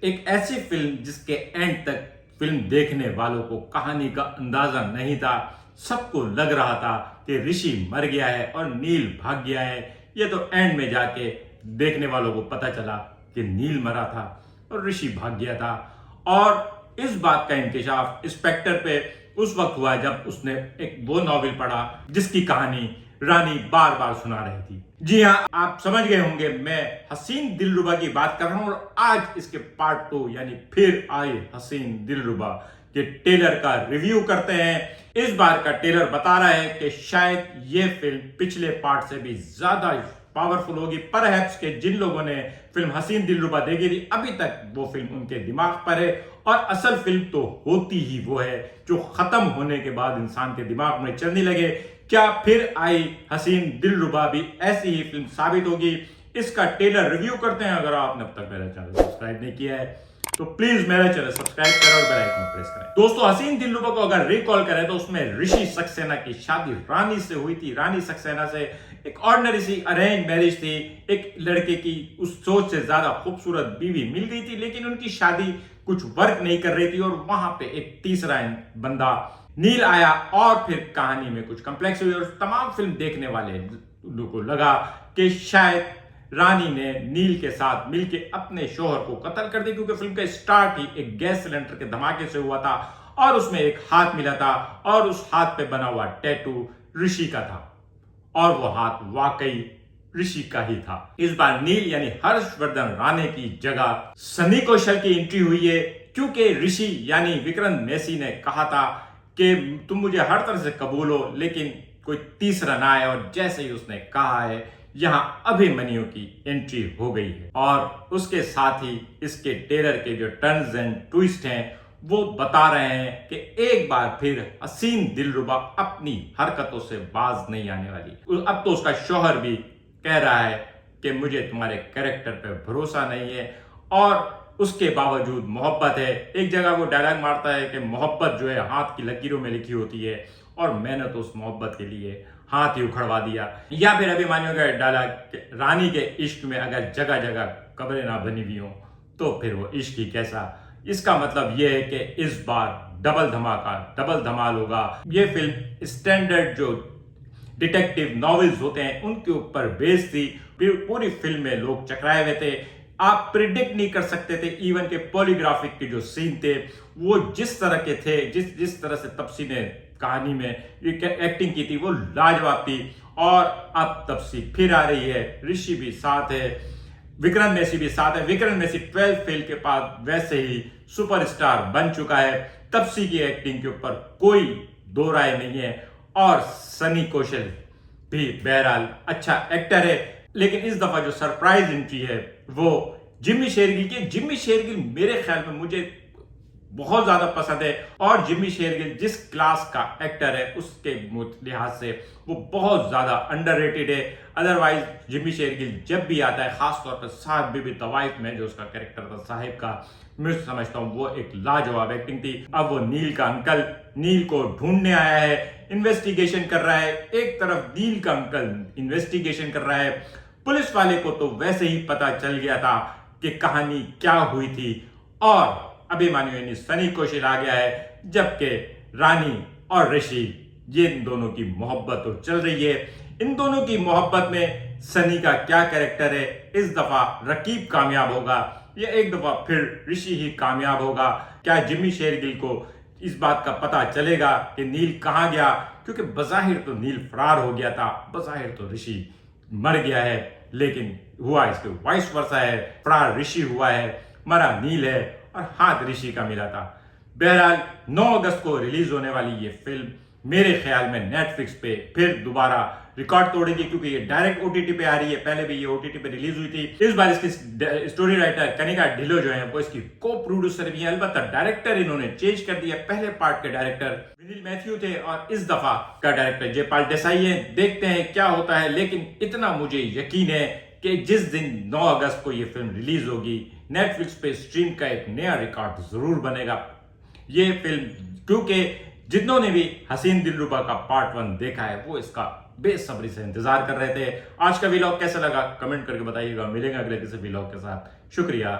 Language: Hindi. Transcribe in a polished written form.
एक ऐसी फिल्म जिसके एंड तक फिल्म देखने वालों को कहानी का अंदाजा नहीं था। सबको लग रहा था कि ऋषि मर गया है और नील भाग गया है। ये तो एंड में जाके देखने वालों को पता चला कि नील मरा था और ऋषि भाग गया था। और इस बात का इंकशाफ स्पेक्टर पे उस वक्त हुआ जब उसने एक वो नॉवेल पढ़ा जिसकी कहानी रानी बार बार सुना रही थी। जी हाँ, आप समझ गए होंगे, मैं हसीन दिलरुबा की बात कर रहा हूं। और आज इसके पार्ट 2 यानी फिर आए हसीन दिलरुबा के ट्रेलर का रिव्यू करते हैं। इस बार का ट्रेलर बता रहा है कि शायद ये फिल्म पिछले पार्ट से भी ज्यादा पावरफुल होगी। परहैप्स के जिन लोगों ने फिल्म हसीन दिलरुबा देखी थी अभी तक वो फिल्म उनके दिमाग पर है। और असल फिल्म तो होती ही वो है जो खत्म होने के बाद इंसान के दिमाग में चलने लगे। क्या फिर आई हसीन दिलरुबा भी ऐसी ही फिल्म साबित होगी? इसका ट्रेलर रिव्यू करते हैं। अगर आपने अब तक मेरा चैनल सब्सक्राइब नहीं किया है तो प्लीज मेरा चैनल सब्सक्राइब करें और बेल आइकन प्रेस करें। दोस्तों, हसीन दिलरुबा को अगर रिकॉल करें तो उसमें ऋषि सक्सेना की शादी रानी से हुई थी। रानी सक्सेना से एक ऑर्डिनरी सी अरेंज मैरिज थी। एक लड़के की उस सोच से ज्यादा खूबसूरत बीवी मिल गई थी, लेकिन उनकी शादी कुछ वर्क नहीं कर रही थी। और वहां पे एक तीसरा बंदा नील आया और फिर कहानी में कुछ कॉम्प्लेक्स हुई। और तमाम फिल्म देखने वाले को लगा कि शायद रानी ने नील के साथ मिलके अपने शोहर को कत्ल कर दिया, क्योंकि फिल्म का स्टार्ट ही एक गैस सिलेंडर के धमाके से हुआ था और उसमें एक हाथ मिला था और उस हाथ पे बना हुआ टैटू ऋषि का था और वो हाथ वाकई ऋषि का ही था। इस बार नील यानी हर्षवर्धन राणे की जगह सनी कौशल की एंट्री हुई है, क्योंकि ऋषि यानी विक्रांत मैसी ने कहा था कि तुम मुझे हर तरह से कबूलो लेकिन कोई तीसरा ना आए। और जैसे ही उसने कहा है, यहां अभिमन्यु की एंट्री हो गई है। और उसके साथ ही इसके ट्रेलर के जो टर्न्स एंड ट्विस्ट हैं वो बता रहे हैं कि एक बार फिर हसीन दिलरुबा अपनी हरकतों से बाज नहीं आने वाली। अब तो उसका शौहर भी कह रहा है कि मुझे तुम्हारे कैरेक्टर पे भरोसा नहीं है, और उसके बावजूद मोहब्बत है। एक जगह वो डायलॉग मारता है कि मोहब्बत जो है हाथ की लकीरों में लिखी होती है, और मैंने तो उस मोहब्बत के लिए हाथ ही उखड़वा दिया। या फिर अभिमन्यु का डायलॉग, रानी के इश्क में अगर जगह जगह कब्रें ना बनी हुई हो तो फिर वो इश्क ही कैसा। इसका मतलब यह है कि इस बार डबल धमाका, डबल धमाल होगा। ये फिल्म स्टैंडर्ड जो डिटेक्टिव नॉवेल्स होते हैं उनके ऊपर बेस्ड थी। पूरी फिल्म में लोग चकराए हुए थे। आप प्रिडिक्ट नहीं कर सकते थे। इवन के पॉलीग्राफिक के जो सीन थे वो जिस तरह के थे, जिस तरह से तपसी ने कहानी में एक्टिंग की थी वो लाजवाब थी। और अब तपसी फिर आ रही है, ऋषि भी साथ है, विक्रांत मैसी भी साथ है। विक्रांत मैसी 12 फेल के बाद वैसे ही सुपरस्टार बन चुका है। तपसी की एक्टिंग के ऊपर कोई दो राय नहीं है। और सनी कौशल भी बहरहाल अच्छा एक्टर है। लेकिन इस दफा जो सरप्राइज एंट्री है वो जिम्मी शेरगिल की। जिम्मी शेरगिल मेरे ख्याल में मुझे बहुत ज्यादा पसंद है, और जिम्मी शेरगिल जिस क्लास का एक्टर है उसके लिहाज से वो बहुत ज्यादा अंडररेटेड है। अदरवाइज जिम्मी शेरगिल जब भी आता है, खासतौर पर साहब बीबी तवाइफ में जो उसका कैरेक्टर था साहिब का, मैं समझता हूँ वो एक लाजवाब एक्टिंग थी। अब वो नील का अंकल नील को ढूंढने आया है, इन्वेस्टिगेशन कर रहा है। एक तरफ नील का अंकल इन्वेस्टिगेशन कर रहा है, पुलिस वाले को तो वैसे ही पता चल गया था कि कहानी क्या हुई थी। और अभिमन्यु यानी सनी कौशल आ गया है, जबकि रानी और ऋषि ये इन दोनों की मोहब्बत तो चल रही है। इन दोनों की मोहब्बत में सनी का क्या कैरेक्टर है? इस दफा रकीब कामयाब होगा या एक दफा फिर ऋषि ही कामयाब होगा? क्या जिम्मी शेरगिल को इस बात का पता चलेगा कि नील कहां गया? क्योंकि बजाहिर तो नील फरार हो गया था, बजाहिर तो ऋषि मर गया है, लेकिन हुआ इसके वाइस वर्सा है। फरार ऋषि हुआ है, मरा नील है और हाथ ऋषि का मिला था। बहरहाल 9 अगस्त को रिलीज होने वाली ये फिल्म मेरे ख्याल में नेटफ्लिक्स पे फिर दोबारा रिकॉर्ड तोड़ेगी, क्योंकि ये डायरेक्ट ओटीटी पे आ रही है। पहले भी ये ओटीटी पे रिलीज हुई थी। इस बार इसकी स्टोरी राइटर कनिका ढिल्लो जो है वो इसकी को प्रोड्यूसर भी है। अलबत्ता डायरेक्टर इन्होंने चेंज कर दिया। पहले पार्ट के डायरेक्टर विनील मैथ्यू थे और इस दफा का डायरेक्टर जयपाल देसाई है। देखते हैं क्या होता है, लेकिन इतना मुझे यकीन है कि जिस दिन 9 अगस्त को ये फिल्म रिलीज होगी, नेटफ्लिक्स पे स्ट्रीम का एक नया रिकॉर्ड जरूर बनेगा। ये फिल्म, क्योंकि जिन्होंने भी हसीन दिलरुबा का पार्ट 1 देखा है वो इसका बेसब्री से इंतजार कर रहे थे। आज का व्लॉग कैसा लगा कमेंट करके बताइएगा। मिलेंगे अगले किसी व्लॉग के साथ। शुक्रिया।